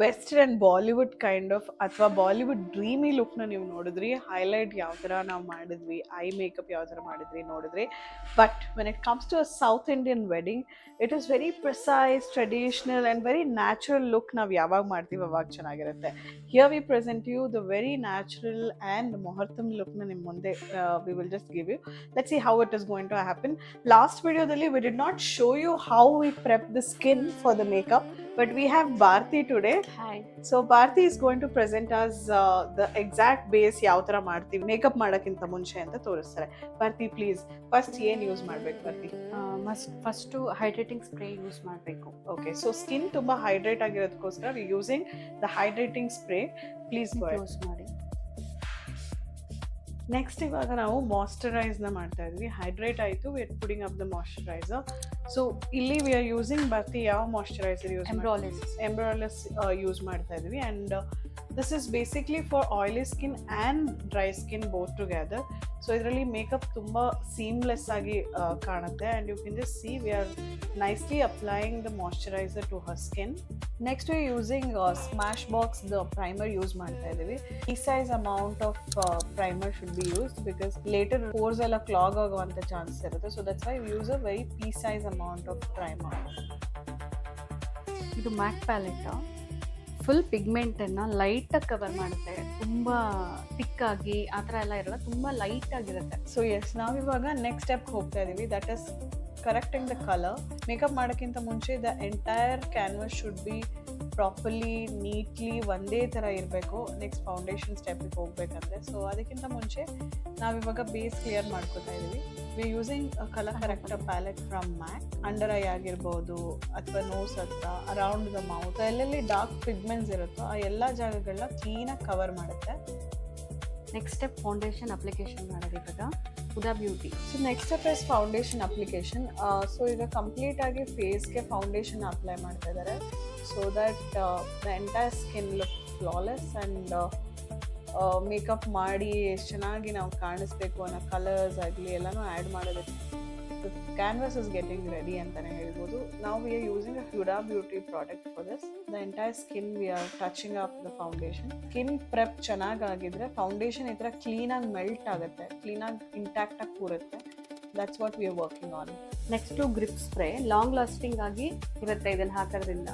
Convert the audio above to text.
Western Bollywood kind of ಅಥವಾ Bollywood dreamy ಲುಕ್ನ ನೀವು ನೋಡಿದ್ರಿ, ಹೈಲೈಟ್ ಯಾವ ಥರ ನಾವು ಮಾಡಿದ್ವಿ, ಐ ಮೇಕಪ್ ಯಾವ ಥರ ಮಾಡಿದ್ವಿ ನೋಡಿದ್ರಿ. But when it comes to a South Indian wedding, it is very precise, traditional and very natural look. ನಾವು ಯಾವಾಗ ಮಾಡ್ತೀವಿ ಅವಾಗ ಚೆನ್ನಾಗಿರುತ್ತೆ. Here we present you the very natural and muhurtham ಲುಕ್ನ ನಿಮ್ಮ ಮುಂದೆ we will just give you. Let's see how it is going to happen. Last ವಿಡಿಯೋದಲ್ಲಿ we did not show you how we prep the skin for the makeup. But we have Bharti today. Hi. So Bharti is going to present us the exact base ಯಾವ ಥರ ಮಾಡ್ತೀವಿ makeup ಮಾಡೋಕ್ಕಿಂತ ಮುಂಚೆ ಅಂತ ತೋರಿಸ್ತಾರೆ. Bharti please, first ಏನು use ಮಾಡಬೇಕು Bharti? First hydrating spray use ಮಾಡಬೇಕು. ಓಕೆ, ಸೊ ಸ್ಕಿನ್ ತುಂಬ ಹೈಡ್ರೇಟ್ ಆಗಿರೋದಕ್ಕೋಸ್ಕರ we using the hydrating spray. Please use ಮಾಡಿ. ನೆಕ್ಸ್ಟ್ ಇವಾಗ ನಾವು ಮಾಯ್ಶ್ಚರೈಸ್ನ ಮಾಡ್ತಾ ಇದ್ವಿ. ಹೈಡ್ರೇಟ್ ಆಯಿತು, we are putting up the moisturiser. So ಇಲ್ಲಿ ವಿ ಆರ್ ಯೂಸಿಂಗ್ ಬರ್ತಿ ಯಾವ ಮಾಯ್ಶ್ಚರೈಸರ್ ಯೂಸ್? ಎಂಬ್ರಾಲಿಸ್ ಯೂಸ್ ಮಾಡ್ತಾ ಇದ್ವಿ. And this is basically for oily skin and dry skin both together. So ಇದರಲ್ಲಿ ಮೇಕಪ್ ತುಂಬ ಸೀಮ್ಲೆಸ್ ಆಗಿ ಕಾಣುತ್ತೆ. And you can just see we are nicely applying the moisturiser to her skin. Next we using Smashbox the primer use ಮಾಡ್ತಾ ಇದ್ದೀವಿ. ಈ size amount of primer should be used because later pores ಎಲ್ಲ clog ಆಗುವಂಥ chances ಇರುತ್ತೆ. So that's why we use a very pea size amount of primer. ಇದು matte palette full ಪಿಗ್ಮೆಂಟನ್ನು ಲೈಟಾಗಿ cover ಮಾಡುತ್ತೆ. ತುಂಬ ಥಿಕ್ಕಾಗಿ ಆ ಥರ ಎಲ್ಲ ಇರಲ್ಲ, ತುಂಬ ಲೈಟಾಗಿರುತ್ತೆ. ಸೊ ಎಸ್, ನಾವಿವಾಗ ನೆಕ್ಸ್ಟ್ ಸ್ಟೆಪ್ ಹೋಗ್ತಾ ಇದ್ದೀವಿ. That is correcting the colour. Makeup ಮಾಡೋಕ್ಕಿಂತ ಮುಂಚೆ the entire canvass should be properly neatly ಒಂದೇ ಥರ ಇರಬೇಕು ನೆಕ್ಸ್ಟ್ ಫೌಂಡೇಶನ್ ಸ್ಟೆಪ್ಪಿಗೆ ಹೋಗ್ಬೇಕಂದ್ರೆ. ಸೊ ಅದಕ್ಕಿಂತ ಮುಂಚೆ ನಾವಿವಾಗ ಬೇಸ್ ಕ್ಲಿಯರ್ ಮಾಡ್ಕೋತಾ ಇದ್ದೀವಿ. We using colour corrector palette from MAC. Under eye ಆಗಿರ್ಬೋದು ಅಥವಾ ನೋಸ್ ಹತ್ರ, ಅರೌಂಡ್ ದ ಮೌತ್, ಎಲ್ಲೆಲ್ಲಿ ಡಾರ್ಕ್ ಪಿಗ್ಮೆಂಟ್ಸ್ ಇರುತ್ತೋ ಆ ಎಲ್ಲ ಜಾಗಗಳನ್ನ ಕ್ಲೀನಾಗಿ ಕವರ್ ಮಾಡುತ್ತೆ. ನೆಕ್ಸ್ಟ್ ಸ್ಟೆಪ್ ಫೌಂಡೇಶನ್ ಅಪ್ಲಿಕೇಶನ್ ಮಾಡೋದು ಇವಾಗ ಹುದಾ beauty. So next step is foundation application. So ಈಗ ಕಂಪ್ಲೀಟ್ ಆಗಿ ಫೇಸ್ಗೆ ಫೌಂಡೇಶನ್ ಅಪ್ಲೈ ಮಾಡ್ತಾ ಇದ್ದಾರೆ. So that the entire skin look flawless and makeup ಮಾಡಿ ಎಷ್ಟು ಚೆನ್ನಾಗಿ ನಾವು ಕಾಣಿಸ್ಬೇಕು ಅನ್ನೋ ಕಲರ್ಸ್ ಆಗಲಿ ಎಲ್ಲನೂ ಆ್ಯಡ್ ಮಾಡೋದಕ್ಕೆ ಕ್ಯಾನ್ವಾಸ್ ಇಸ್ ಗೆಟಿಂಗ್ ರೆಡಿ ಅಂತಲೇ ಹೇಳ್ಬೋದು. ನಾವು we are using a Huda beauty product for this. The entire skin we are touching up the foundation. Skin prep ಚೆನ್ನಾಗಾಗಿದ್ರೆ ಫೌಂಡೇಶನ್ ಈ ಥರ ಕ್ಲೀನಾಗಿ ಮೆಲ್ಟ್ ಆಗುತ್ತೆ, ಕ್ಲೀನಾಗಿ ಇಂಟ್ಯಾಕ್ಟಾಗಿ ಕೂರುತ್ತೆ. That's what we are working on. Next grip spray long lasting ಆಗಿ ಇರುತ್ತೆ ಇದನ್ನು ಹಾಕೋದ್ರಿಂದ.